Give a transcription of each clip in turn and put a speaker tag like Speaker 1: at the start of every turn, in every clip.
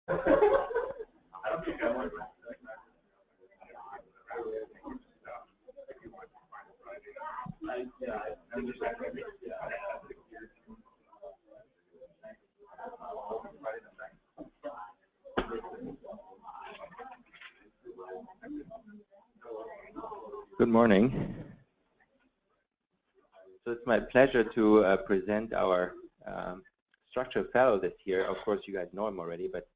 Speaker 1: Good morning. So it's my pleasure to present our structural fellow this year. Of course, you guys know him already, but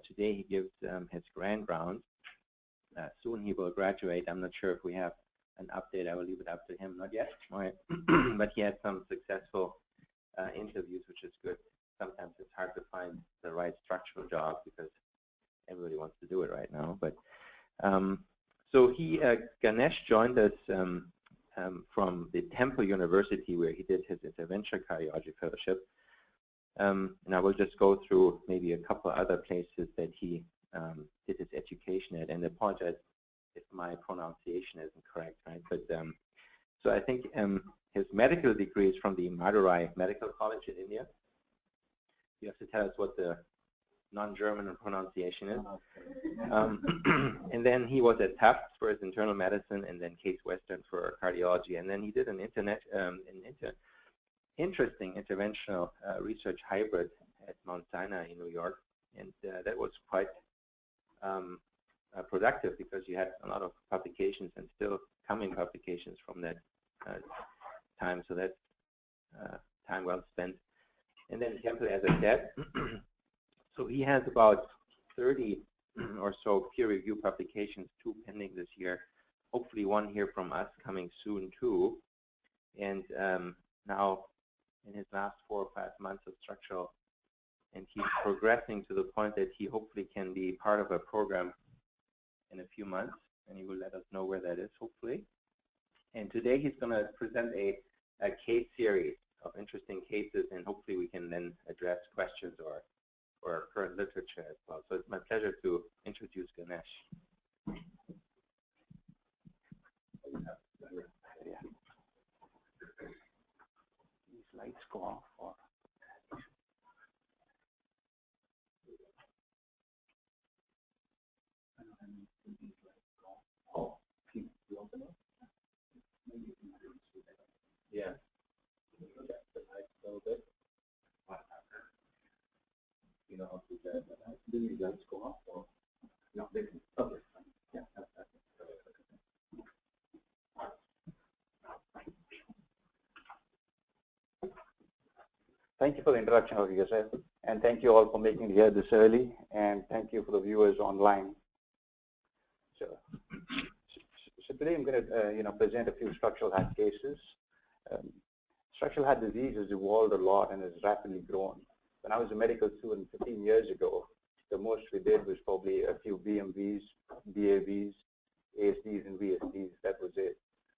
Speaker 1: today he gives his grand round. Soon he will graduate. I'm not sure if we have an update. I will leave it up to him. Not yet. All right. But he had some successful interviews, which is good. Sometimes it's hard to find the right structural job because everybody wants to do it right now. But so Ganesh joined us from the Temple University, where he did his interventional cardiology fellowship. And I will just go through maybe a couple other places that he did his education at, and I apologize if my pronunciation isn't correct, right? But so I think his medical degree is from the Madurai Medical College in India. You have to tell us what the non-German pronunciation is. And then he was at Tufts for his internal medicine, and then Case Western for cardiology. And then he did an interesting interventional research hybrid at Mount Sinai in New York. And that was quite productive because you had a lot of publications and still coming publications from that time. So that's time well spent. And then Temple, as I said, so he has about 30 or so peer-reviewed publications, 2 pending this year, hopefully 1 here from us coming soon too. And now in his last 4 or 5 months of structural, and he's progressing to the point that he hopefully can be part of a program in a few months, and he will let us know where that is, hopefully. And today he's going to present a case series of interesting cases, and hopefully we can then address questions or current literature as well. So it's my pleasure to introduce Ganesh. These lights go off. Or oh, yeah. The lights a little bit. You know how to do that. Do these lights go off or no? They can. Okay. Yeah.
Speaker 2: Thank you for the introduction, Ganesh, and thank you all for making it here this early, and thank you for the viewers online. So today I'm going to present a few structural heart cases. Structural heart disease has evolved a lot and has rapidly grown. When I was a medical student 15 years ago, the most we did was probably a few BMVs, BAVs, ASDs, and VSDs. That was it.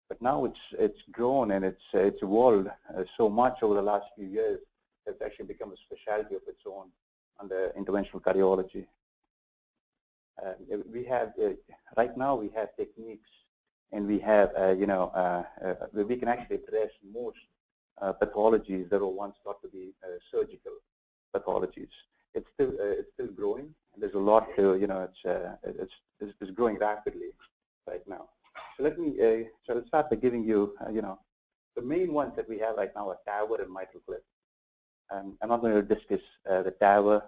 Speaker 2: But now it's grown and it's evolved so much over the last few years. It's actually become a specialty of its own under interventional cardiology. We have right now we have techniques, and we have we can actually address most pathologies that were once thought to be surgical pathologies. It's still growing, and there's a lot to it's growing rapidly right now. So let's start by giving you the main ones that we have right now are TAVR and mitral clip. I'm not going to discuss the TAVR.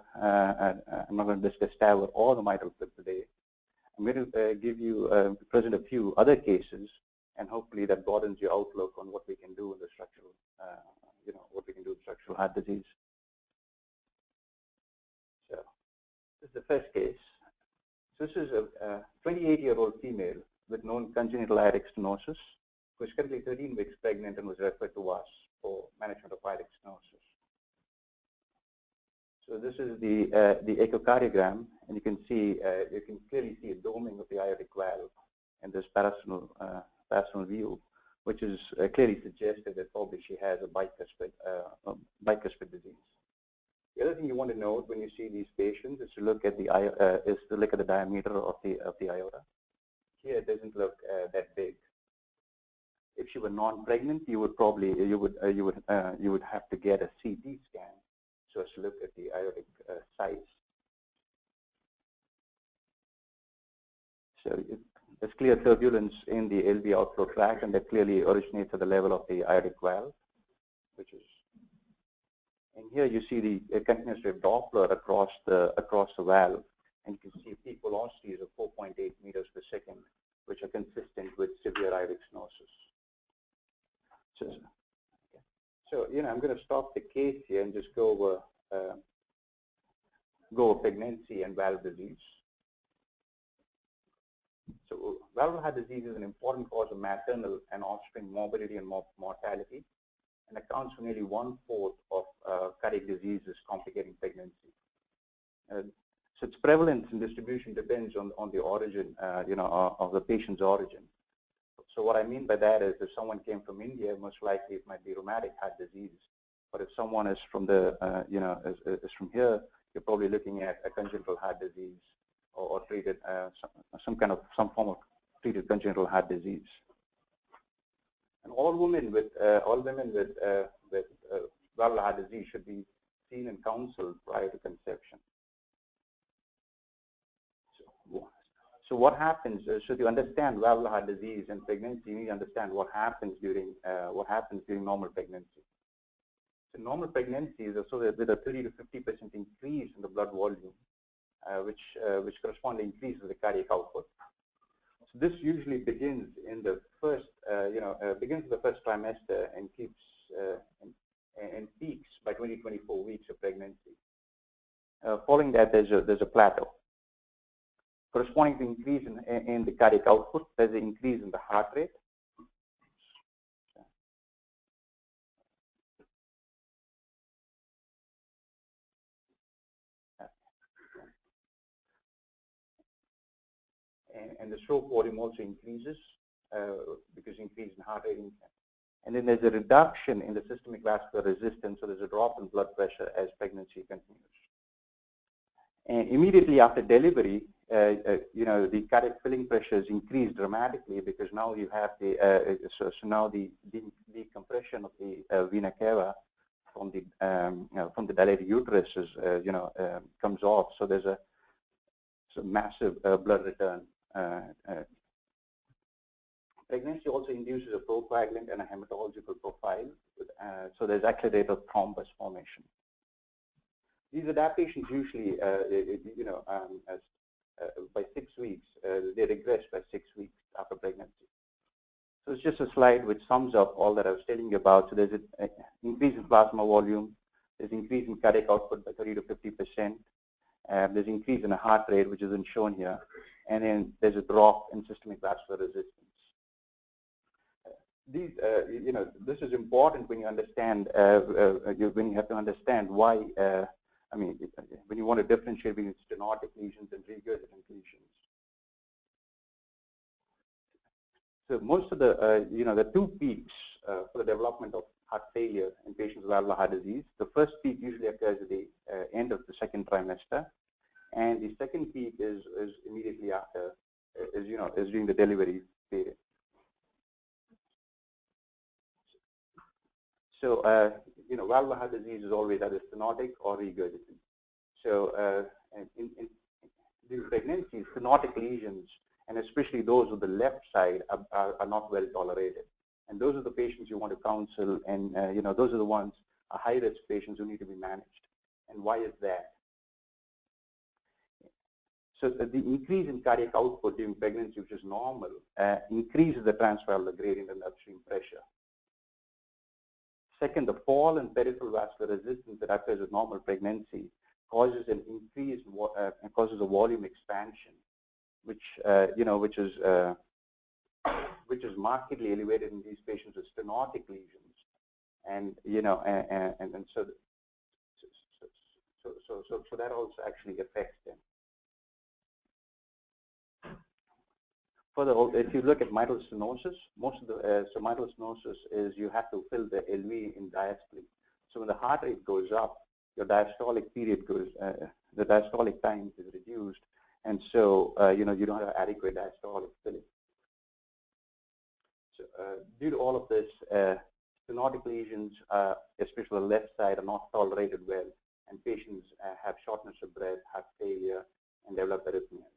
Speaker 2: I'm not going to discuss TAVR or the mitral clip today. I'm going to present a few other cases, and hopefully that broadens your outlook on what we can do in the structural, what we can do in structural heart disease. So this is the first case. So this is a 28-year-old female with known congenital aortic stenosis who is currently 13 weeks pregnant and was referred to us for management of aortic stenosis. So this is the echocardiogram, and you can clearly see a doming of the aortic valve in this parasternal view, which is clearly suggestive that probably she has a bicuspid disease. The other thing you want to note when you see these patients is to look at the diameter of the aorta. Here it doesn't look that big. If she were non-pregnant, you would have to get a CT scan so as to look at the aortic size. So there's clear turbulence in the LV outflow tract, and that clearly originates at the level of the aortic valve, which is, and here you see the continuous wave Doppler across the valve, and you can see peak velocities of 4.8 meters per second, which are consistent with severe aortic stenosis. So I'm going to stop the case here and just go over pregnancy and valve disease. So valvular heart disease is an important cause of maternal and offspring morbidity and mortality, and accounts for nearly 1/4 of cardiac diseases complicating pregnancy. So its prevalence and distribution depends on the origin, of the patient's origin. So what I mean by that is, if someone came from India, most likely it might be rheumatic heart disease. But if someone is from is from here, you're probably looking at a congenital heart disease, or treated some form of treated congenital heart disease. And all women with valvular heart disease should be seen and counseled prior to conception. So what happens? So to understand valvular heart disease and pregnancy, you need to understand what happens during normal pregnancy. So normal pregnancy is associated with a 30 to 50% increase in the blood volume, which corresponds to increase of the cardiac output. So this usually begins in the first trimester and keeps and peaks by 24 weeks of pregnancy. Following that, there's a plateau. Corresponding to increase in the cardiac output, there's an increase in the heart rate. And the stroke volume also increases because increase in heart rate. And then there's a reduction in the systemic vascular resistance, so there's a drop in blood pressure as pregnancy continues. And immediately after delivery, the cardiac filling pressure is increased dramatically, because now you have so now the decompression of the vena cava from the dilated uterus is, comes off. So there's a massive blood return. Pregnancy also induces a procoagulant and a hematological profile, so there's accelerated thrombus formation. These adaptations usually, by 6 weeks, they regress by 6 weeks after pregnancy. So it's just a slide which sums up all that I was telling you about. So there's an increase in plasma volume, there's increase in cardiac output by 30 to 50%, there's increase in the heart rate, which isn't shown here, and then there's a drop in systemic vascular resistance. These, this is important when you understand, when you have to understand why. When you want to differentiate between stenotic lesions and regurgitant lesions. So most of the, the two peaks for the development of heart failure in patients with valvular heart disease. The first peak usually occurs at the end of the second trimester, and the second peak is immediately after, is during the delivery period. So, valvular heart disease is always either stenotic or regurgitant. So, in pregnancy, stenotic lesions, and especially those with the left side, are not well tolerated. And those are the patients you want to counsel, and those are the ones, high-risk patients who need to be managed. And why is that? So the increase in cardiac output during pregnancy, which is normal, increases the transvalvular gradient and upstream pressure. Second, the fall in peripheral vascular resistance that occurs with normal pregnancy causes an increase, causes a volume expansion, which is markedly elevated in these patients with stenotic lesions, and so that also actually affects them. Further, if you look at mitral stenosis, most of the mitral stenosis is you have to fill the LV in diastole. So when the heart rate goes up, your diastolic period goes, the diastolic time is reduced, and so you don't have adequate diastolic filling. So due to all of this, stenotic lesions, especially the left side, are not tolerated well, and patients have shortness of breath, heart failure, and develop arrhythmias.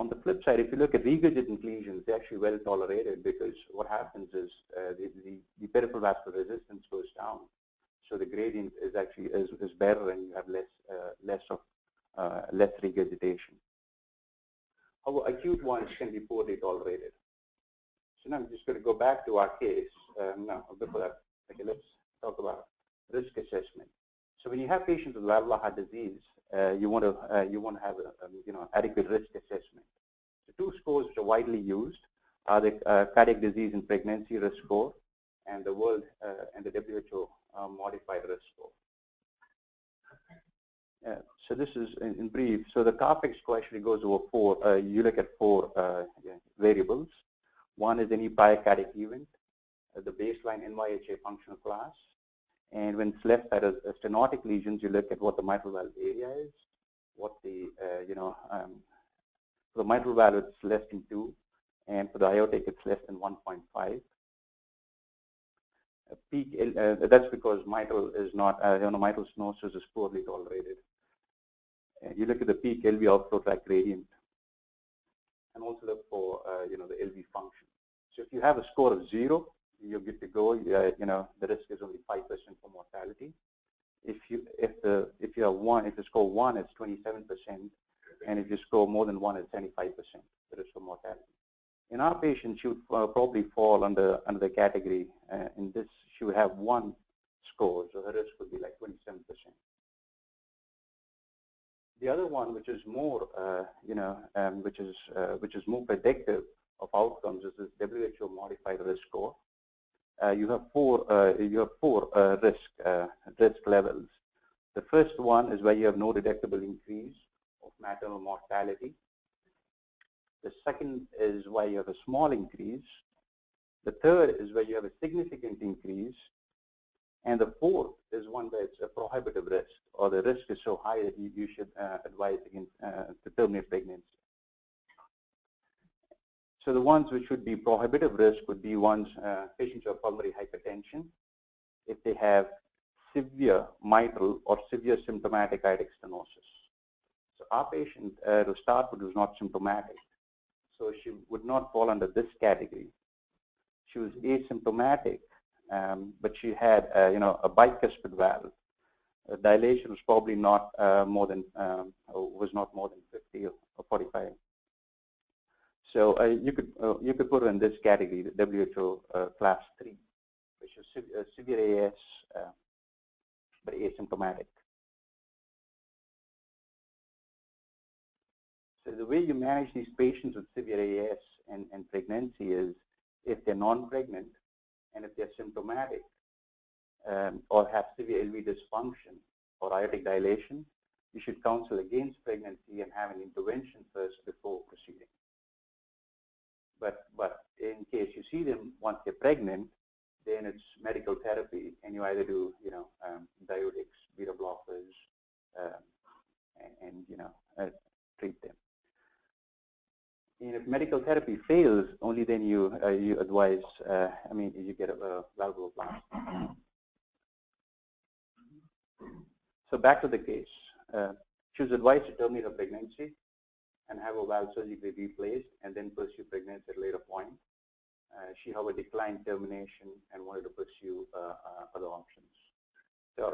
Speaker 2: On the flip side, if you look at regurgitant lesions, they're actually well tolerated because what happens is the peripheral vascular resistance goes down. So the gradient is actually is better, and you have less regurgitation. However, acute ones can be poorly tolerated. So now I'm just going to go back to our case. Now, before that, okay, let's talk about risk assessment. So when you have patients with valvular heart disease, you want to have adequate risk assessment. The two scores which are widely used are the cardiac disease in pregnancy risk score and the World and the WHO modified risk score. So this is in brief. So the CARFIC score actually goes over four. You look at four variables. One is any prior cardiac event, the baseline NYHA functional class, and when it's left at stenotic lesions, you look at what the mitral valve area is, what the for the mitral valve it's less than 2, and for the aortic it's less than 1.5. Peak that's because mitral is not mitral stenosis is poorly tolerated. You look at the peak LV outflow tract gradient, and also look for the LV function. So if you have a score of 0, you're good to go. The risk is only 5% for mortality. If you have 1, if you score 1, it's 27%, and if you score more than 1, it's 75% the risk of mortality. In our patient, she would probably fall under the category. In this, she would have 1 score, so her risk would be like 27%. The other one, which is more, which is more predictive of outcomes, is this WHO modified risk score. You have four risk levels. The first one is where you have no detectable increase of maternal mortality. The second is where you have a small increase. The third is where you have a significant increase. And the fourth is one where it's a prohibitive risk, or the risk is so high that you should advise against to terminate pregnancy. So the ones which would be prohibitive risk would be ones patients who have pulmonary hypertension, if they have severe mitral or severe symptomatic aortic stenosis. So our patient to start with was not symptomatic, so she would not fall under this category. She was asymptomatic, but she had a bicuspid valve. Dilation was probably not more than 50 or 45. So you could put her in this category, the WHO class 3, which is severe AS, but asymptomatic. So the way you manage these patients with severe AS and pregnancy is, if they're non-pregnant and if they're symptomatic or have severe LV dysfunction or aortic dilation, you should counsel against pregnancy and have an intervention first before proceeding. But in case you see them once they're pregnant, then it's medical therapy, and you either do diuretics, beta blockers, and treat them. And if medical therapy fails, only then you advise. You get a valvuloplasty. So back to the case. She was advised to terminate her pregnancy and have a valve surgically replaced, and then pursue pregnancy at a later point. She, however, declined termination and wanted to pursue other options. So,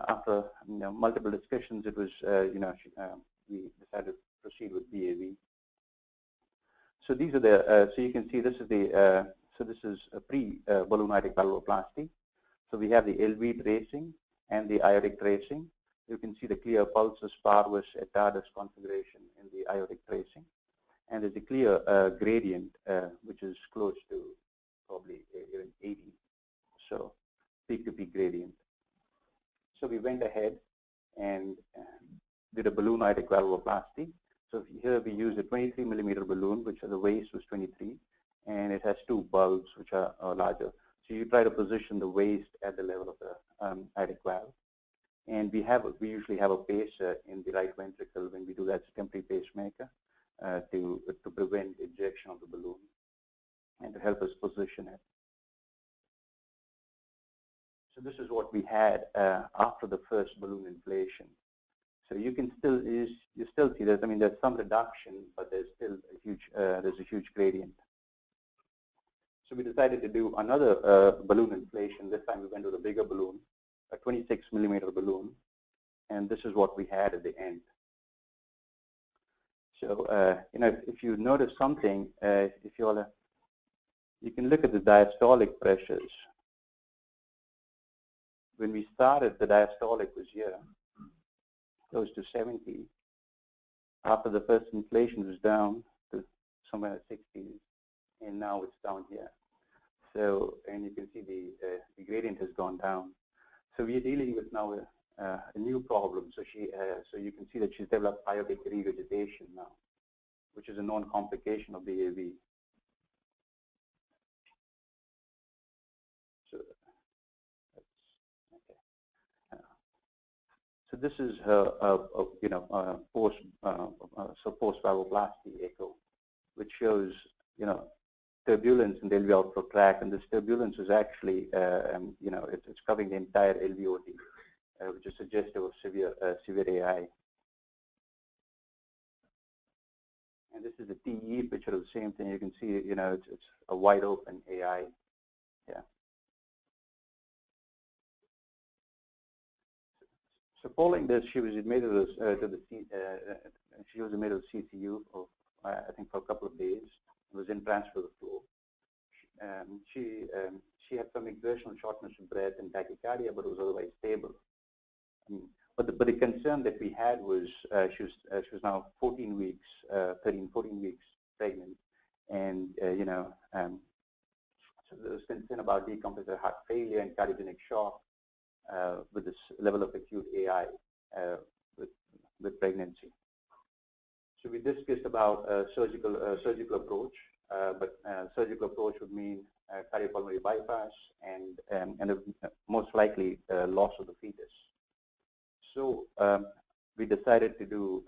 Speaker 2: after multiple discussions, it was we decided to proceed with BAV. So these are the so you can see this is a pre-balloon aortic valvuloplasty. So we have the LV tracing and the aortic tracing. You can see the clear pulsus parvus et tardus configuration in the aortic tracing, and there's a clear gradient which is close to probably 80, so peak to peak gradient. So we went ahead and did a balloon aortic valvuloplasty. So here we used a 23 millimeter balloon, which the waist was 23, and it has 2 bulbs which are larger. So you try to position the waist at the level of the aortic valve. And we usually have a pacer in the right ventricle when we do that. It's a temporary pacemaker to prevent ejection of the balloon and to help us position it. So this is what we had after the first balloon inflation. So you can still you still see that. I mean, there's some reduction, but there's still a huge gradient. So we decided to do another balloon inflation. This time we went with a bigger balloon, a 26 millimeter balloon, and this is what we had at the end. So you know, if you notice something, if you all, you can look at the diastolic pressures. When we started, the diastolic was here, close to 70. After the first inflation, was down to somewhere in the 60s, and now it's down here. So, and you can see the gradient has gone down. So we are dealing with now a new problem. So so you can see that she's developed aortic regurgitation now, which is a known complication of the AV. So, okay. So this is her, you know, post-valvoplasty echo, which shows, you know, turbulence in the LV outflow tract, and this turbulence is actually, you know, it's covering the entire LVOT, which is suggestive of severe AI. And this is the TE picture of the same thing. You can see, you know, it's a wide open AI. Yeah. So following this, she was admitted to the CCU for, I think, for a couple of days. It was in transfer flow. She had some exertional shortness of breath and tachycardia, but it was otherwise stable. But the concern that we had was she was now 14 weeks pregnant, and you know, so there was concern about decompensated heart failure and cardiogenic shock with this level of acute AI with pregnancy. So we discussed about surgical approach, but surgical approach would mean cardiopulmonary bypass and most likely loss of the fetus. So we decided to do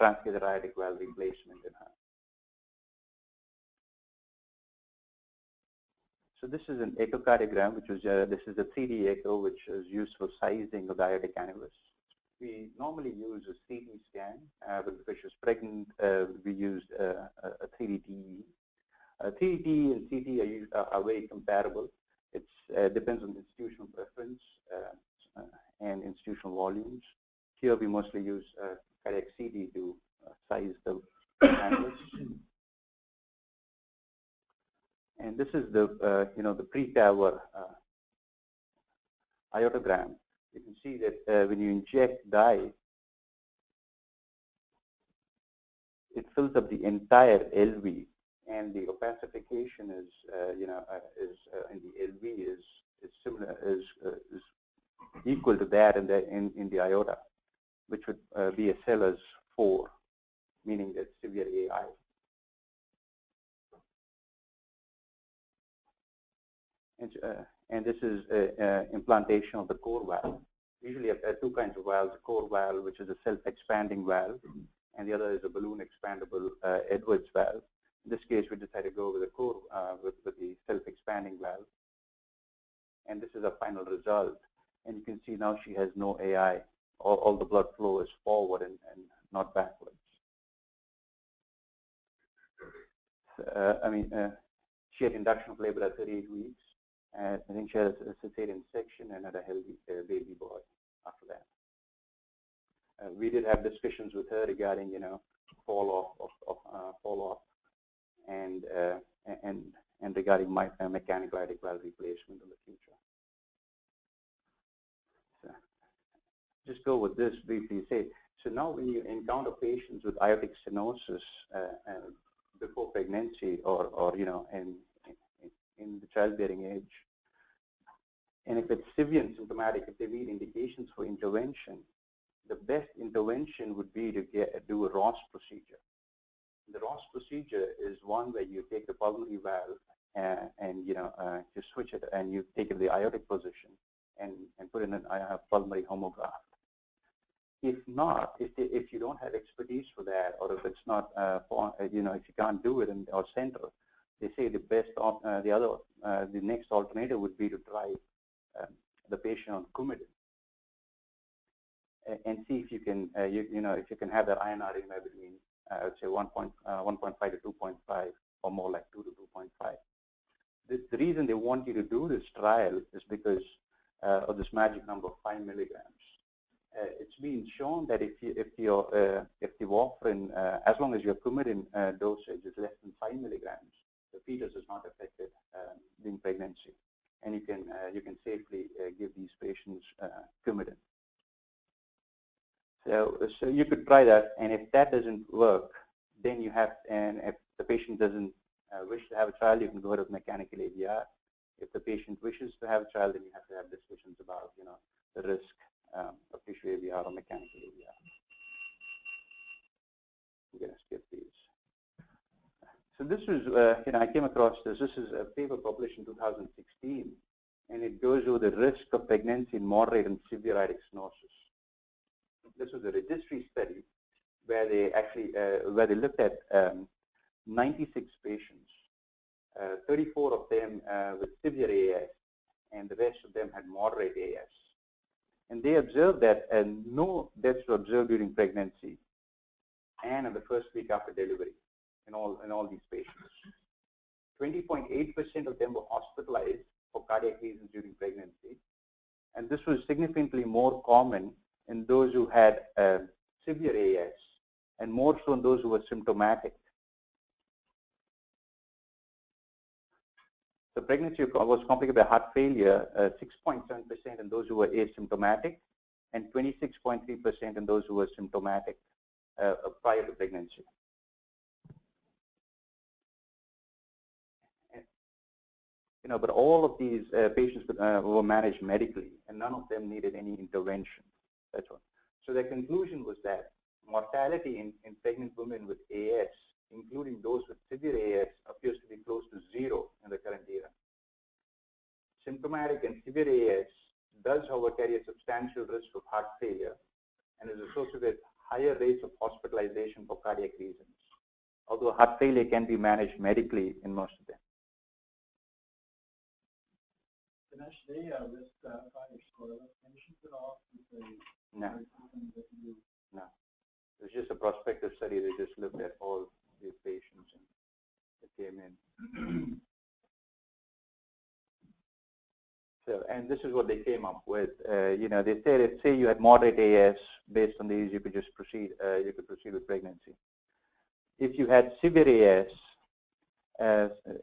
Speaker 2: transcatheter aortic valve replacement in her. So this is an echocardiogram, which was this is a 3D echo, which is used for sizing of the aortic annulus. We normally use a CT scan, but because she was pregnant, we used a 3D TE. 3D TE and CT are very comparable. It depends on institutional preference and institutional volumes. Here we mostly use cardiac CT to size the annulus. And this is the you know, the pre-TAVR aortogram. You can see that when you inject dye, it fills up the entire LV, and the opacification is you know, in the LV is similar, is equal to that in the aorta, which would be a Sellers 4, meaning that severe AI. And this is implantation of the core valve. Usually you have two kinds of valves: a core valve, which is a self-expanding valve, and the other is a balloon expandable Edwards valve. In this case, we decided to go with a core with the self-expanding valve. And this is a final result. And you can see now she has no AI. All the blood flow is forward and not backwards. I mean, she had induction of labor at 38 weeks. I think she had a cesarean section and had a healthy baby boy after that. We did have discussions with her regarding, you know, fall off and regarding mechanical aortic valve replacement in the future. So, just go with this briefly. Say, so now when you encounter patients with aortic stenosis before pregnancy or you know, in the childbearing age, and if it's severe and symptomatic, if they need indications for intervention, the best intervention would be to do a Ross procedure. The Ross procedure is one where you take the pulmonary valve and you know, you switch it and you take it to the aortic position and put in a pulmonary homograft. If not, if you don't have expertise for that, or if it's not, you know, if you can't do it in our center, they say the best, the next alternative would be to try the patient on Coumadin. and see if you can, if you can have that INR anywhere between, I would say 1.5 to 2.5, or more like 2 to 2.5. The reason they want you to do this trial is because of this magic number of 5 milligrams. It's been shown that if the warfarin, as long as your coumadin dosage is less than 5 milligrams, the fetus is not affected during pregnancy, and you can safely give these patients coumadin. So you could try that, and if that doesn't work, then you have, and if the patient doesn't wish to have a child, you can go ahead with mechanical AVR. If the patient wishes to have a child, then you have to have discussions about, the risk of tissue AVR or mechanical AVR. I'm going to skip these. So this was, I came across this. This is a paper published in 2016, and it goes over the risk of pregnancy in moderate and severe aortic stenosis. This was a registry study where they actually looked at 96 patients, 34 of them with severe AS, and the rest of them had moderate AS. And they observed that no deaths were observed during pregnancy and in the first week after delivery in all these patients. 20.8% of them were hospitalized for cardiac reasons during pregnancy, and this was significantly more common in those who had severe AS, and more so in those who were symptomatic. The pregnancy was complicated by heart failure, 6.7% in those who were asymptomatic, and 26.3% in those who were symptomatic prior to pregnancy. But all of these patients were managed medically, and none of them needed any intervention. That's all. So the conclusion was that mortality in pregnant women with AS, including those with severe AS, appears to be close to 0 in the current era. Symptomatic and severe AS does, however, carry a substantial risk of heart failure and is associated with higher rates of hospitalization for cardiac reasons, although heart failure can be managed medically in most of them.
Speaker 3: Ganesh, they risk cardiac sclerosis patients at all?
Speaker 2: No. No. It's just a prospective study. They just looked at all these patients and they came in. So, and this is what they came up with. They said, say you had moderate AS, based on these, you could just proceed. You could proceed with pregnancy. If you had severe AS,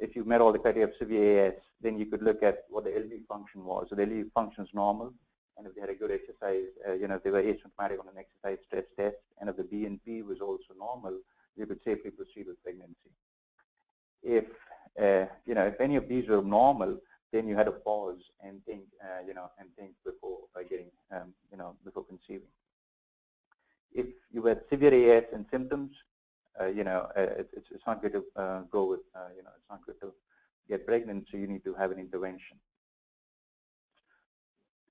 Speaker 2: if you met all the criteria of severe AS, then you could look at what the LV function was. So the LV function is normal, and if they had a good exercise, if they were asymptomatic on an exercise stress test, and if the BNP was also normal, you could safely proceed with pregnancy. If if any of these were normal, then you had to pause and think, think before getting, before conceiving. If you had severe AS and symptoms, it's not good to go with, it's not good to get pregnant, so you need to have an intervention.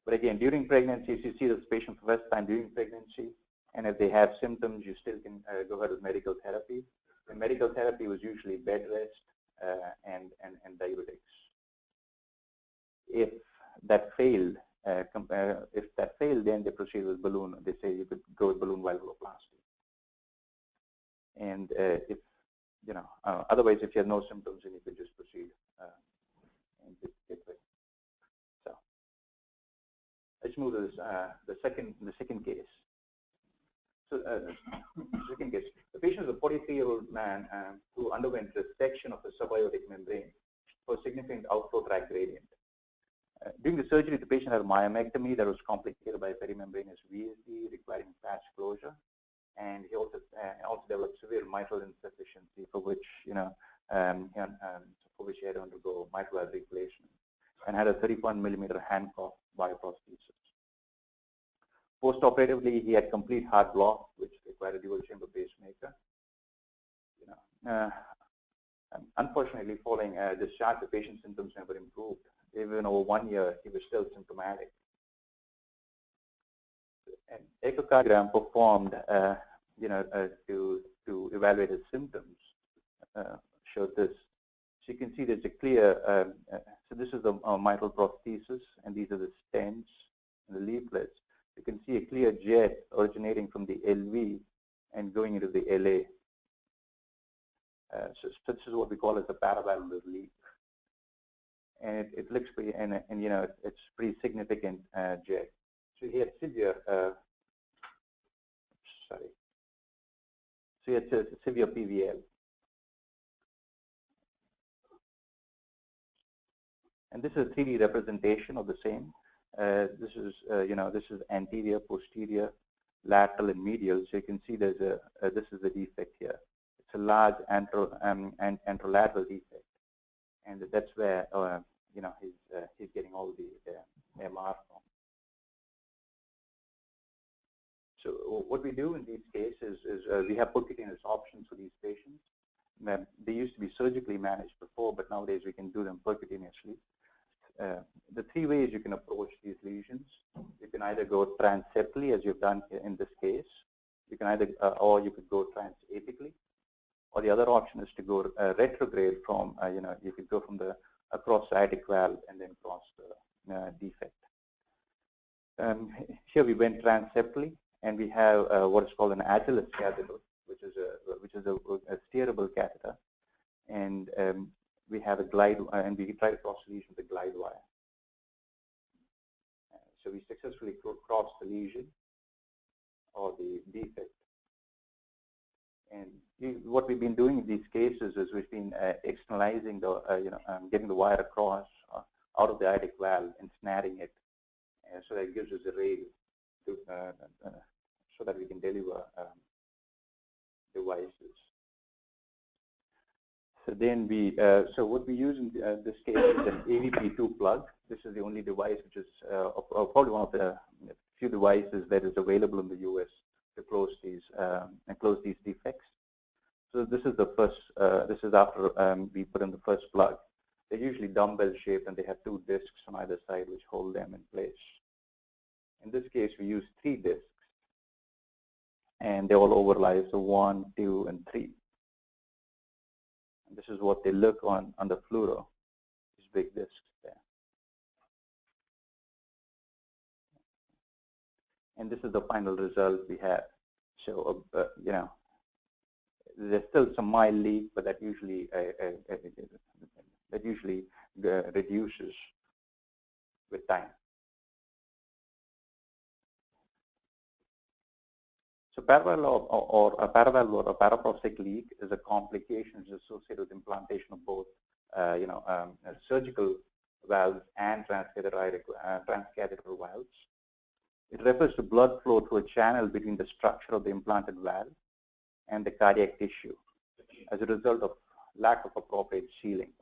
Speaker 2: But again, during pregnancy, if you see this patient for the first time during pregnancy, and if they have symptoms, you still can go ahead with medical therapy. And medical therapy was usually bed rest and diuretics. If that failed, then they proceed with balloon. They say you could go with balloon valvuloplasty. And if otherwise, if you have no symptoms, then you could just proceed and get pregnant. So let's move to this, the second case. So the second case, the patient is a 43-year-old man who underwent resection of the subaortic membrane for significant outflow tract gradient. During the surgery, the patient had a myomectomy that was complicated by perimembranous VSD requiring patch closure, and he also developed severe mitral insufficiency, for which he had to undergo mitral valve replacement, and had a 31mm Hancock bioprosthesis. Post-operatively, he had complete heart block, which required a dual-chamber pacemaker. Unfortunately, following discharge, the patient's symptoms never improved. Even over 1 year, he was still symptomatic. An echocardiogram performed, to evaluate his symptoms, showed this. So you can see there's a clear. So this is the mitral prosthesis, and these are the stents and the leaflets. You can see a clear jet originating from the LV and going into the LA. So this is what we call as a paravalvular leak. And it looks pretty, and you know, it's pretty significant jet. So he had severe, so he had severe PVL. And this is a 3D representation of the same. This is, you know, this is anterior, posterior, lateral, and medial. So you can see there's a, this is the defect here. It's a large anterolateral defect, and that's where, you know, he's getting all the MR from. So what we do in these cases is we have percutaneous options for these patients. They used to be surgically managed before, but nowadays we can do them percutaneously. The three ways you can approach these lesions. You can either go transeptally, as you've done here in this case. You can either, or you could go transapically. Or the other option is to go retrograde from, you know, you could go from the across sciatic valve and then cross the defect. Here we went transeptally, and we have what is called an Agilis catheter, which is a steerable catheter, and we have a glide, and we try to cross the lesion with a glide wire. So we successfully crossed the lesion or the defect. And what we've been doing in these cases is we've been externalizing the, you know, getting the wire across out of the aortic valve and snaring it, so that it gives us a rail to, so that we can deliver devices. So then we, so what we use in this case is an AVP2 plug. This is the only device which is probably one of the few devices that is available in the US to close these defects. So this is the first, this is after we put in the first plug. They're usually dumbbell shaped, and they have 2 discs on either side which hold them in place. In this case, we use 3 discs, and they all overlie, so 1, 2, and 3. And this is what they look on the fluoro, these big discs there. And this is the final result we have. So, you know, there's still some mild leak, but that usually reduces with time. So paravalvular or a paraprosthetic leak is a complication associated with implantation of both, you know, surgical valves and transcatheter valves. It refers to blood flow through a channel between the structure of the implanted valve and the cardiac tissue as a result of lack of appropriate sealing.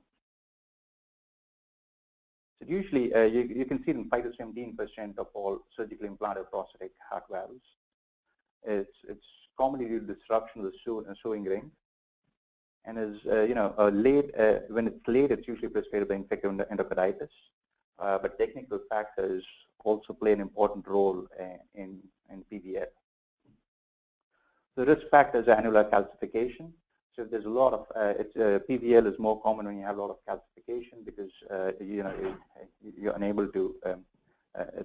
Speaker 2: So usually, you can see it in 5 to 17% of all surgically implanted prosthetic heart valves. It's commonly due to disruption of the sewing ring, and is you know, late when it's late, it's usually precipitated by infective endocarditis. But technical factors also play an important role in PVL. The risk factor is annular calcification. So if there's a lot of PVL is more common when you have a lot of calcification, because you know, you're unable to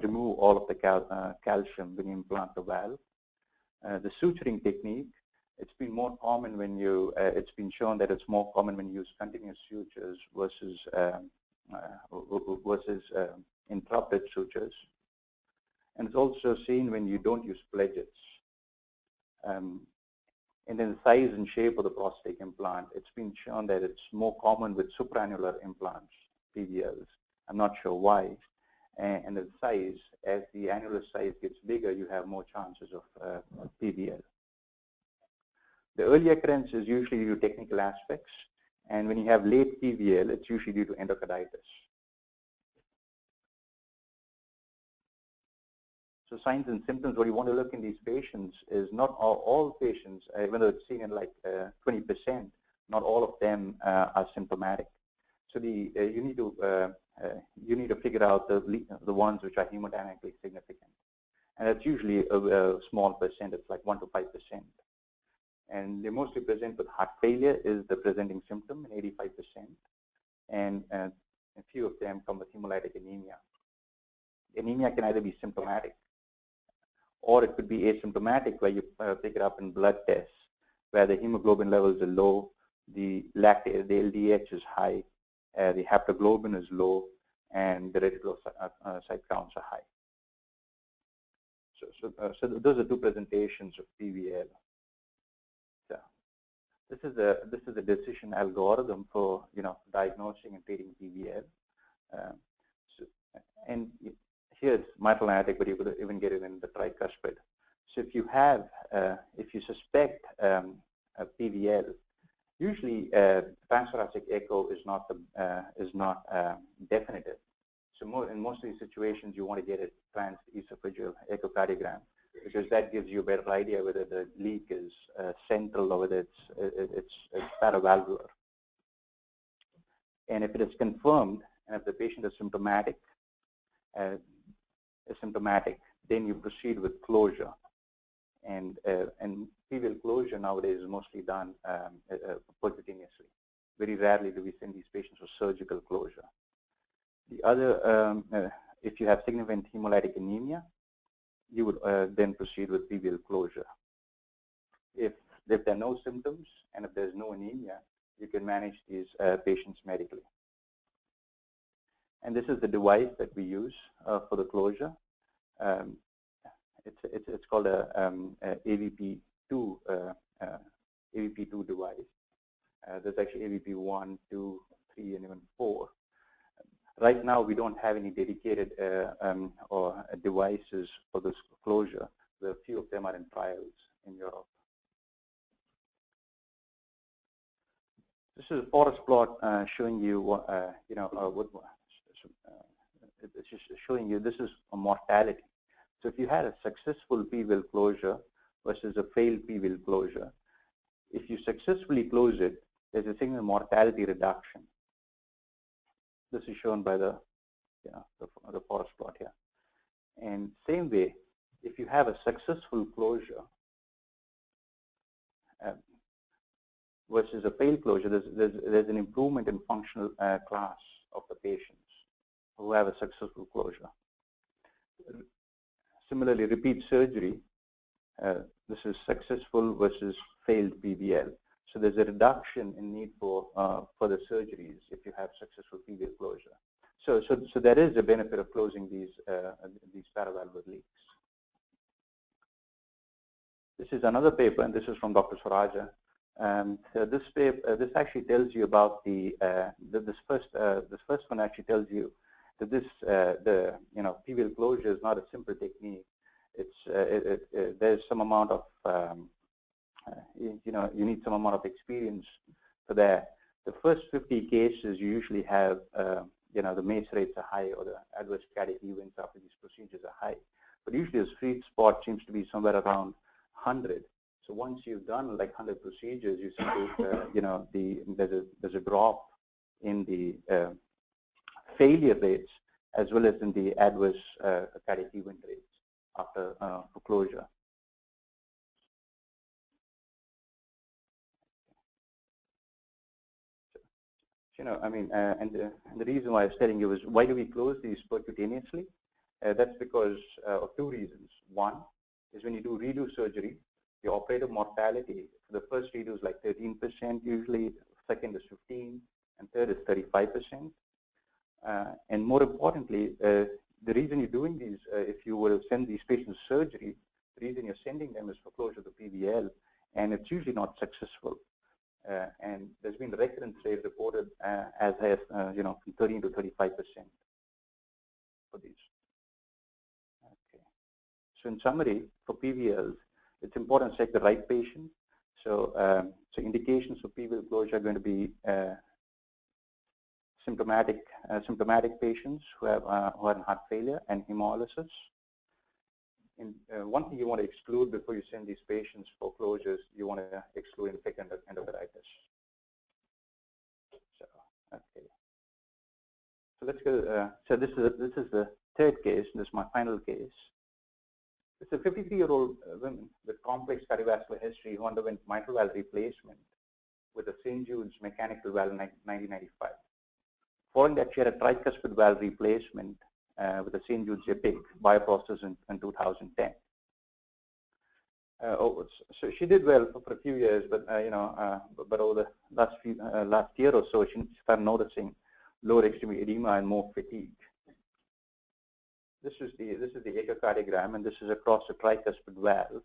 Speaker 2: remove all of the calcium when you implant the valve. The suturing technique, it's been more common when you, it's been shown that it's more common when you use continuous sutures versus interrupted sutures. And it's also seen when you don't use pledgets. And then the size and shape of the prosthetic implant, it's been shown that it's more common with supraannular implants, PVLs. I'm not sure why. And the size, as the annular size gets bigger, you have more chances of PVL. The early occurrence is usually due to technical aspects, and when you have late PVL, it's usually due to endocarditis. So signs and symptoms, what you want to look in these patients is not all patients, even though it's seen in like 20%, not all of them are symptomatic. So you need to figure out the ones which are hemodynamically significant, and that's usually a small percent. It's like 1 to 5%, and they mostly present with heart failure is the presenting symptom in 85%, and a few of them come with hemolytic anemia. Anemia can either be symptomatic, or it could be asymptomatic, where you pick it up in blood tests, where the hemoglobin levels are low, the LDH is high, the haptoglobin is low, and the reticulocyte counts are high. So those are two presentations of PVL. So this is a decision algorithm for diagnosing and treating PVL. And here it's mitral aortic, but you could even get it in the tricuspid. So if you have, if you suspect a PVL, usually transthoracic echo is not definitive. So in most of these situations, you want to get a transesophageal echocardiogram, because that gives you a better idea whether the leak is central or whether it's paravalvular. And if it is confirmed, and if the patient is symptomatic, then you proceed with closure. And PVL closure nowadays is mostly done percutaneously. Very rarely do we send these patients for surgical closure. The other, if you have significant hemolytic anemia, you would then proceed with PVL closure. If there are no symptoms and if there's no anemia, you can manage these patients medically. And this is the device that we use for the closure. It's called a AVP2 device. There's actually AVP 1, 2, 3, and even 4. Right now, we don't have any dedicated devices for this closure. A few of them are in trials in Europe. This is a forest plot showing you it's just showing you this is a mortality. So if you had a successful PVL closure versus a failed PVL closure, if you successfully close it, there's a significant mortality reduction. This is shown by the forest plot here. And same way, if you have a successful closure versus a failed closure, there's an improvement in functional class of the patients who have a successful closure. Similarly, repeat surgery, this is successful versus failed PVL. So there's a reduction in need for further surgeries if you have successful PVL closure. So there is a benefit of closing these paravalvular leaks. This is another paper, and this is from Dr. Swaraja. So this paper, this actually tells you about this first one actually tells you that this PVL closure is not a simple technique. It's there's some amount of you need some amount of experience for that. The first 50 cases you usually have the MACE rates are high, or the adverse cardiac events after these procedures are high. But usually the sweet spot seems to be somewhere around 100. So once you've done like 100 procedures, you see there's a drop in the failure rates as well as in the adverse cardiac event rates after closure. And the reason why I was telling you is, why do we close these percutaneously? That's because of two reasons. One is when you do redo surgery, the operative mortality for the first redo is like 13% usually, second is 15%, and third is 35%. And more importantly, the reason you're doing these, if you were to send these patients surgery, the reason you're sending them is for closure to PVL, and it's usually not successful. And there's been recurrence rate reported as high as from 13 to 35% for these. Okay. So in summary, for PVLs, it's important to select the right patient. So so indications for PVL closure are going to be symptomatic patients who have heart failure and hemolysis. And one thing you want to exclude before you send these patients for closures, you want to exclude infected endocarditis. So, okay. So let's go. So this is the third case. This is my final case. It's a 53-year-old woman with complex cardiovascular history who underwent mitral valve replacement with a St. Jude's mechanical valve in 1995. Following that, she had a tricuspid valve replacement with a St. Jude's EPIC bioprocess in 2010. So she did well for a few years, but but over the last year or so, she started noticing lower extremity edema and more fatigue. This is the echocardiogram, and this is across the tricuspid valve.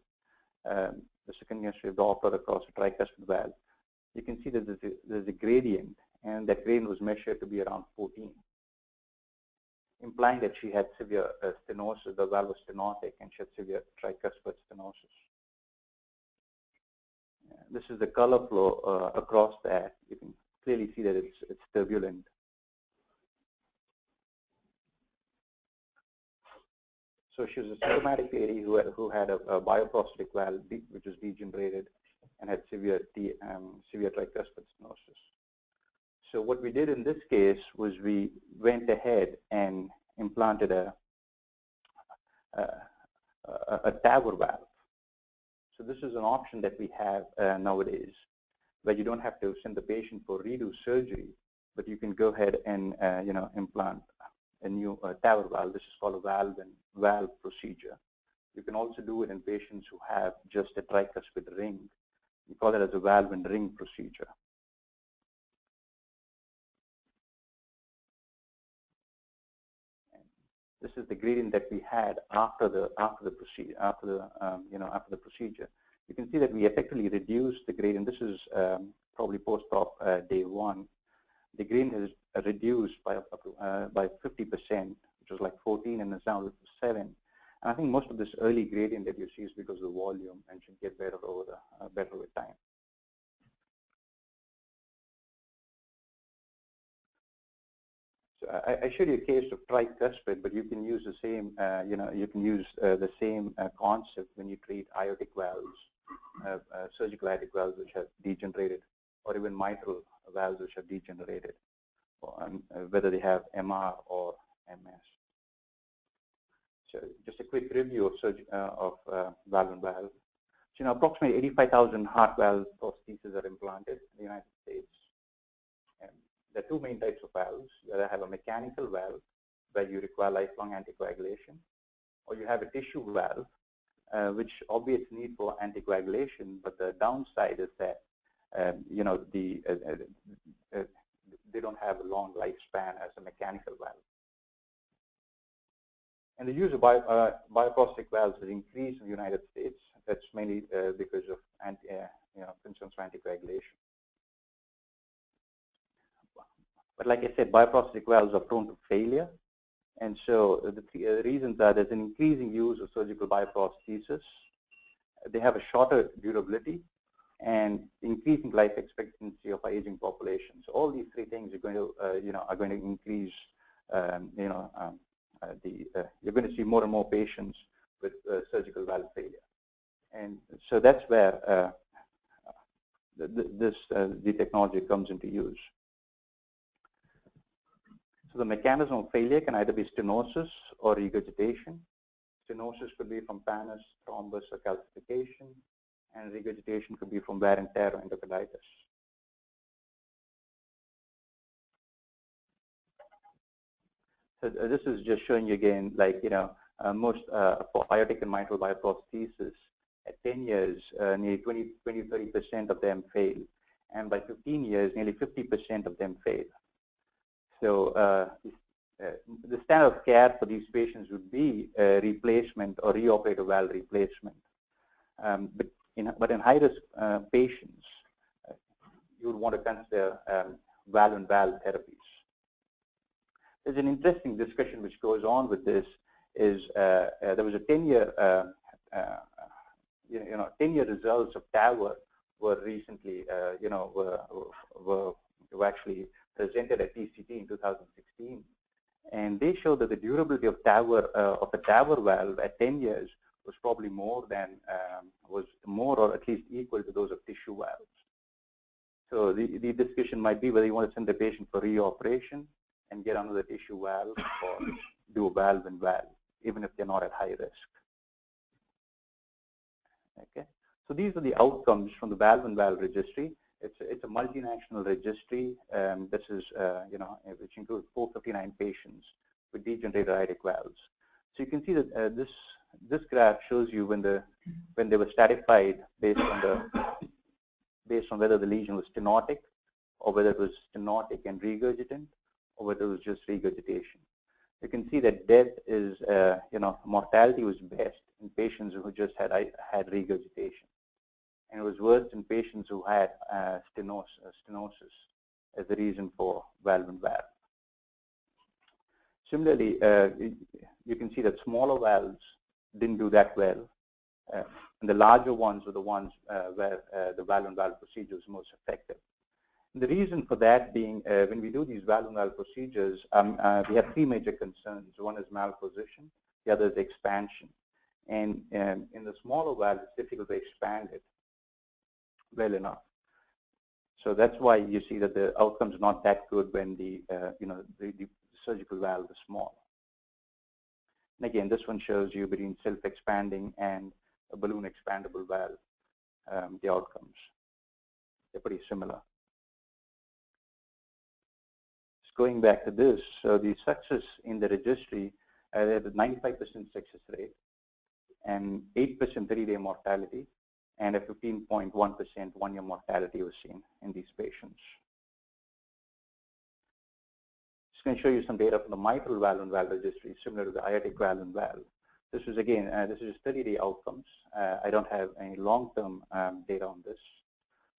Speaker 2: The second wave Doppler across the tricuspid valve. You can see that there's a gradient, and that gradient was measured to be around 14, implying that she had severe stenosis. The valve was stenotic, and she had severe tricuspid stenosis. This is the color flow across that. You can clearly see that it's turbulent. So she was a symptomatic lady who had a bioprosthetic valve which was degenerated and had severe tricuspid stenosis. So what we did in this case was we went ahead and implanted a TAVR valve. So this is an option that we have nowadays, where you don't have to send the patient for redo surgery, but you can go ahead and implant a new TAVR valve. This is called a valve-in-valve procedure. You can also do it in patients who have just a tricuspid ring. We call it as a valve-in-ring procedure. This is the gradient that we had after the procedure. You can see that we effectively reduced the gradient. This is probably post-op day 1. The gradient is reduced by 50%, which was like 14, and it's now 7. And I think most of this early gradient that you see is because of the volume, and should get better over with time. So I showed you a case of tricuspid, but you can use the same, the same concept when you treat aortic valves, surgical aortic valves which have degenerated, or even mitral valves which have degenerated, whether they have MR or MS. So just a quick review of valve-in-valve. So approximately 85,000 heart valve prostheses are implanted in the United States. And there are 2 main types of valves. You either have a mechanical valve, where you require lifelong anticoagulation, or you have a tissue valve, which obviates need for anticoagulation, but the downside is that they don't have a long lifespan as a mechanical valve. And the use of bioprosthetic valves has increased in the United States. That's mainly because of concerns for anticoagulation. But like I said, bioprosthetic valves are prone to failure. And so the reasons are there's an increasing use of surgical bioprosthesis. They have a shorter durability and increasing life expectancy of our aging population. So all these 3 things are going to increase, you're going to see more and more patients with surgical valve failure. And so that's where the technology comes into use. So the mechanism of failure can either be stenosis or regurgitation. Stenosis could be from pannus, thrombus, or calcification, and regurgitation could be from wear and tear or endocarditis. So this is just showing you again, like, most for aortic and mitral bioprosthesis, at 10 years, nearly 20–30% of them fail. And by 15 years, nearly 50% of them fail. So the standard of care for these patients would be replacement or reoperative valve replacement. But in high-risk patients, you would want to consider valve-in-valve therapies. There's an interesting discussion which goes on with this. There was a 10-year, 10-year results of TAVR were recently, were actually presented at TCT in 2016, and they showed that the durability of TAVR of a TAVR valve at 10 years was probably more or at least equal to those of tissue valves. So the discussion might be whether you want to send the patient for reoperation and get onto the tissue valve, or do a valve-in-valve, even if they're not at high risk. Okay, so these are the outcomes from the valve-in-valve registry. It's a multinational registry. This is which includes 459 patients with degenerated aortic valves. So you can see that this this graph shows you when they were stratified based on whether the lesion was stenotic or whether it was stenotic and regurgitant or whether it was just regurgitation. You can see that death is, mortality was best in patients who just had regurgitation, and it was worse in patients who had stenosis as the reason for valve-in-valve. Similarly, you can see that smaller valves didn't do that well, and the larger ones were the ones where the valve-in-valve procedure was most effective. And the reason for that being, when we do these valve-in-valve procedures, we have three major concerns. One is malposition, the other is expansion. And in the smaller valve, it's difficult to expand it well enough. So that's why you see that the outcomes are not that good when the surgical valve is small. And again, this one shows you between self-expanding and a balloon expandable valve, the outcomes. They're pretty similar. Just going back to this, so the success in the registry, they had a 95% success rate and 8% 30-day mortality, and a 15.1% one-year mortality was seen in these patients. Just going to show you some data from the mitral valve-in-valve registry, similar to the aortic valve-in-valve. This is again, this is 30-day outcomes. I don't have any long-term data on this.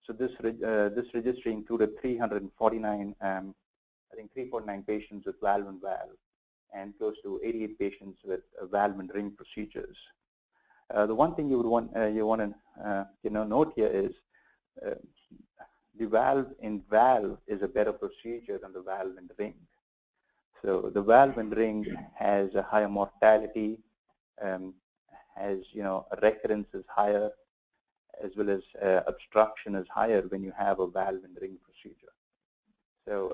Speaker 2: So this registry included 349, I think 349 patients with valve-in-valve, and close to 88 patients with valve-in-ring procedures. The one thing you would want to note here is the valve-in-valve is a better procedure than the valve-in-ring. So the valve-in-ring has a higher mortality, has recurrence is higher, as well as obstruction is higher when you have a valve-in-ring procedure. So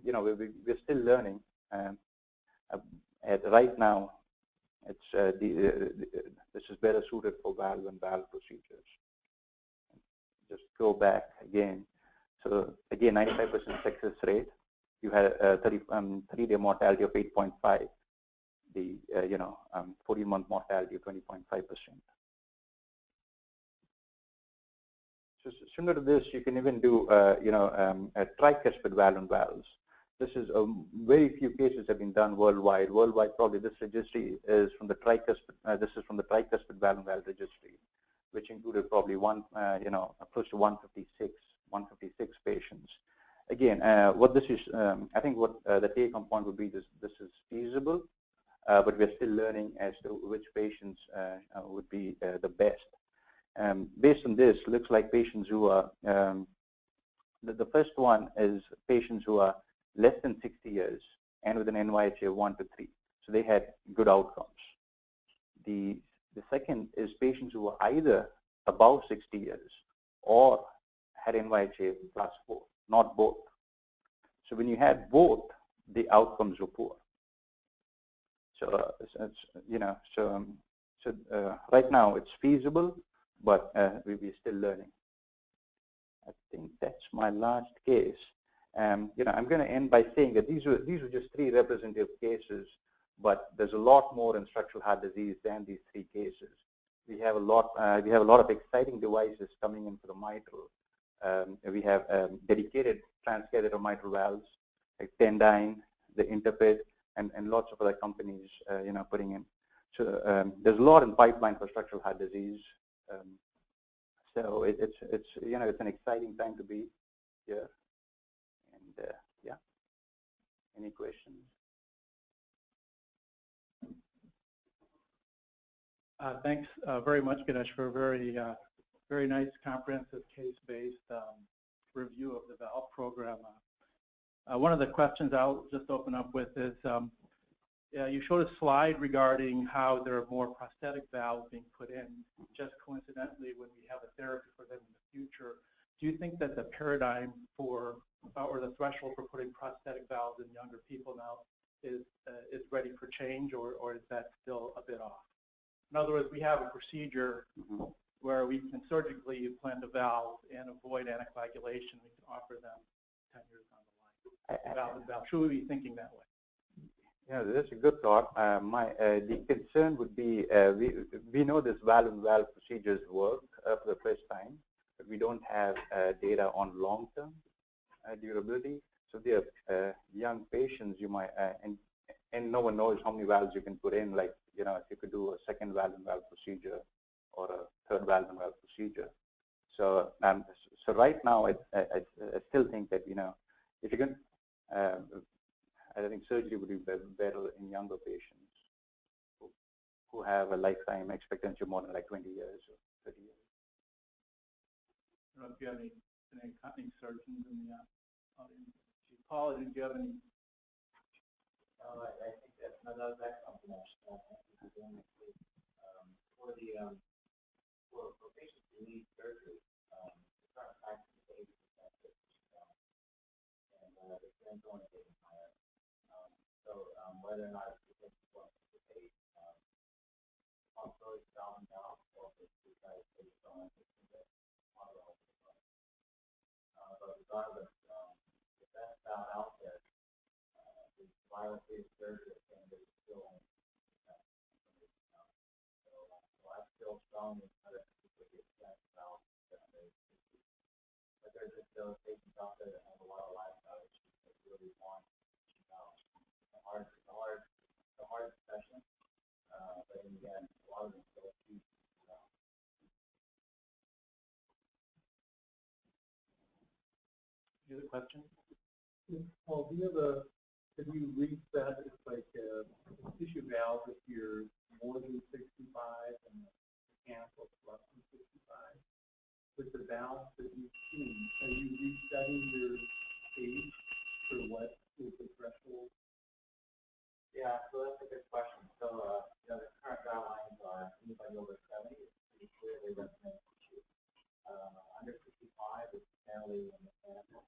Speaker 2: we're still learning. Right now, it's this is better suited for valve-in-valve procedures. Just go back again. So again, 95% success rate. You had a 30-day mortality of 8.5. The 14-month mortality of 20.5%. So similar to this, you can even do a tricuspid valve-in-valves. This is very few cases have been done worldwide. Worldwide, probably this registry is from the tricuspid. This is from the tricuspid valve-in-valve registry, which included probably close to 156 patients. Again, what this is, I think what the take-home point would be this is feasible, but we're still learning as to which patients would be the best. Based on this, looks like patients who are the first one is patients who are less than 60 years and with an NYHA of 1 to 3. So they had good outcomes. The second is patients who are either above 60 years or had NYHA plus 4, not both. So when you had both, the outcomes were poor. So right now it's feasible, but we're still learning. I think that's my last case. I'm going to end by saying that these were just 3 representative cases, but there's a lot more in structural heart disease than these 3 cases. We have a lot of exciting devices coming in for the mitral. We have dedicated transcatheter mitral valves like Tendyne, the Interpid, and lots of other companies putting in. So there's a lot in pipeline for structural heart disease. So it's an exciting time to be here. And yeah, any questions?
Speaker 3: Thanks very much, Ganesh, for a very nice, comprehensive, case-based review of the valve program. One of the questions I'll just open up with is, you showed a slide regarding how there are more prosthetic valves being put in, just coincidentally when we have a therapy for them in the future. Do you think that the paradigm for, or the threshold for putting prosthetic valves in younger people now is ready for change, or is that still a bit off? In other words, we have a procedure where we can surgically implant a valve and avoid anticoagulation. We can offer them 10 years on the line. Valve. Should we be thinking that way?
Speaker 2: Yeah, that's a good thought. The concern would be we know this valve-in-valve procedures work for the first time, but we don't have data on long-term durability. So the young patients, you might and no one knows how many valves you can put in. Like if you could do a second valve-in-valve procedure or a third valve-in-valve procedure. So so right now, I still think that if you can. I think surgery would be better in younger patients who have a lifetime expectancy of more than like 20 years or 30 years.
Speaker 3: I don't know if you have any surgeons in the audience. Paul, did you have any?
Speaker 4: I think that's another something else. For patients who need surgery, the current practice is 80% and the trend's only getting higher. So whether or not it's going to participate, possibilities down and down, or if it's based on but regardless, the best valve out there, the viral-free surgery standard is still only 50%. So I still strongly encourage people to get that valve. But there's just those patients out there that have a lot of lifestyle issues that really want the hard session, but again, a lot of them still choose to
Speaker 3: Any other questions?
Speaker 5: Paul, have you reached that? It's like a tissue valve if you're more than 65 and mechanical less than 65. With the valves that you've seen, are you resetting your age for what is the threshold?
Speaker 4: Yeah, so that's a good question. So, the current guidelines are anybody over 70 is pretty clearly recommended to choose. Under 65 is generally in mechanical.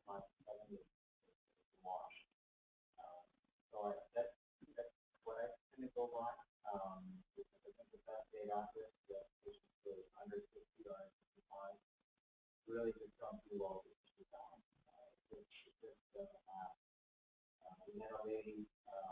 Speaker 4: 65 to 70 is wash. So that's what I tend to go by. Because I think the best data out there is that patients that are under 60 or under 65 really just don't do well with tissue balance. It just doesn't have. We had a lady, a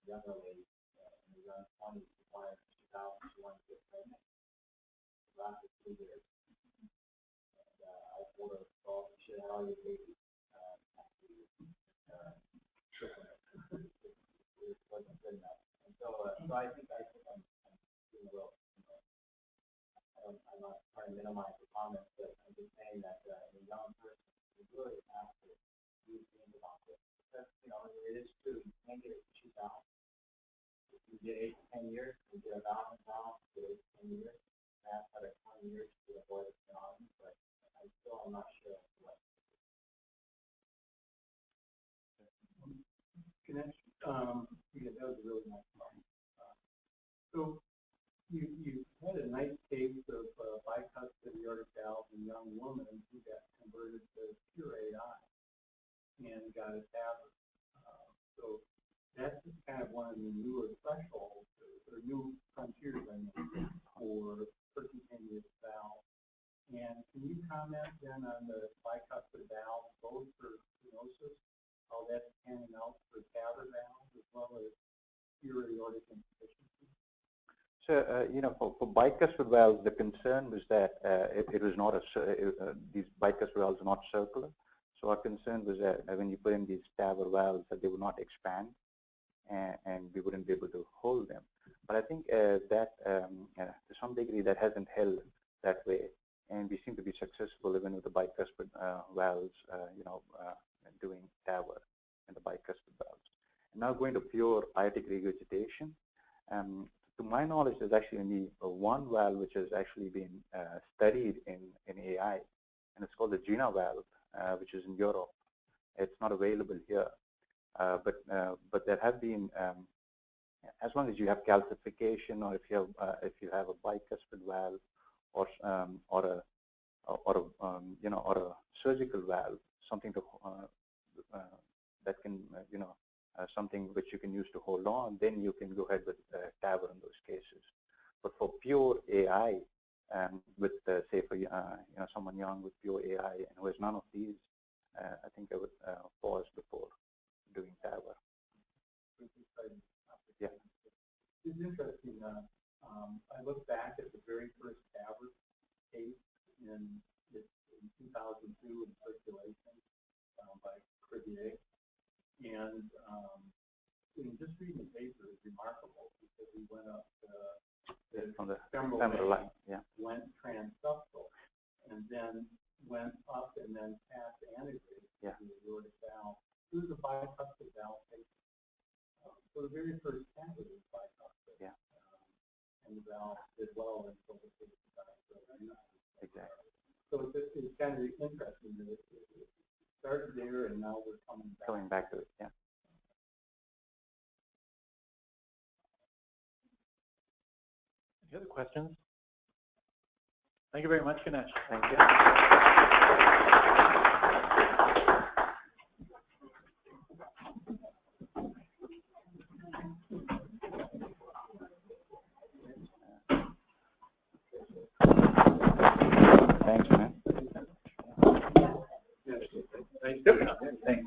Speaker 4: younger lady, in the young 20s, required 2,000, she wanted to get pregnant. It lasted 3 years. And I told her, well, you should have all your babies after you it wasn't good enough. And so, I think I'm doing well. I'm not trying to minimize the comments, but I'm just saying that in a young person, you really have to do things about this. Because, it is true, you can't get it to 2,000. If you get 8 to 10 years, you get 1,000 pounds, you get 8 to 10 years. That's at 20 years to avoid it beyond, but I still am not sure what.
Speaker 5: Ganesh, that was a really nice comment. So you had a nice case of bicuspid aortic valve in a young woman who got converted to pure AI and got a TAVR. So that's kind of one of the newer thresholds or new frontiers, for percutaneous valve. And can you comment then on the bicuspid valve, both for stenosis, how that's panning out for TAVR valves as well as pure aortic insufficiency?
Speaker 2: So, for bicuspid valves, the concern was that it was not these bicuspid valves are not circular. So our concern was that when you put in these TAVR valves, that they would not expand, and we wouldn't be able to hold them. But I think that to some degree that hasn't held that way, and we seem to be successful even with the bicuspid valves, doing TAVR and the bicuspid valves. And now going to pure aortic regurgitation. To my knowledge, there's actually only one valve which has actually been studied in AI, and it's called the GINA valve, which is in Europe. It's not available here, but there have been, as long as you have calcification, or if you have a bicuspid valve, or a surgical valve, something to that can something which you can use to hold on, then you can go ahead with TAVR in those cases. But for pure AI, with say for someone young with pure AI and who has none of these, I think I would pause before doing TAVR.
Speaker 5: pretty exciting.
Speaker 2: Yeah.
Speaker 5: It's interesting. I look back at the very first TAVR case in 2002 in circulation by Crevier, and just reading the paper is remarkable because he went up
Speaker 2: on the
Speaker 5: femoral
Speaker 2: line, yeah,
Speaker 5: went transductal, and then went up and then past antegrade to the aortic valve. It was a bicuspid valve patient. So the very first TAVR was bicuspid.
Speaker 2: Yeah.
Speaker 5: And the valve did well until the patient died.
Speaker 2: Exactly.
Speaker 5: So it's kind of interesting that it started there and now we're coming back.
Speaker 2: Coming back to it, yeah.
Speaker 3: Any other questions? Thank you very much, Ganesh.
Speaker 2: Thank you. Thanks, man.
Speaker 3: Thanks.